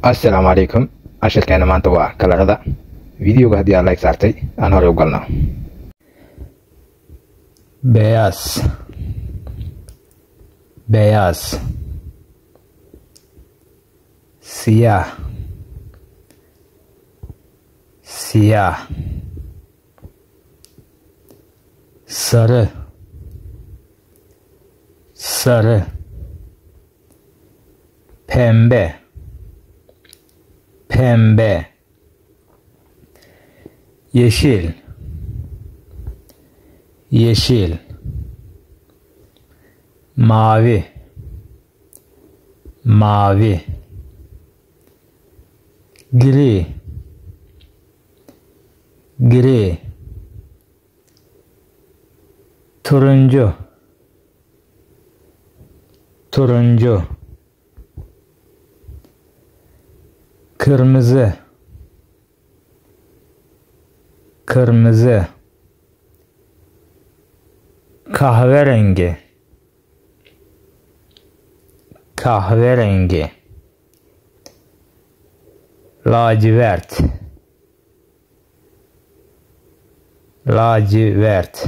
Assalaamu calaykum. Cashirkeena maanta waa kalarada. Videoga haddii aad like saartay aan hore u galno. Beyaz, beyaz, siyah, siyah, sarı, sarı, pembe, pembe, yeşil, yeşil, mavi, mavi, gri, gri, turuncu, turuncu, kırmızı, kırmızı, kahverengi, kahverengi, lacivert, lacivert,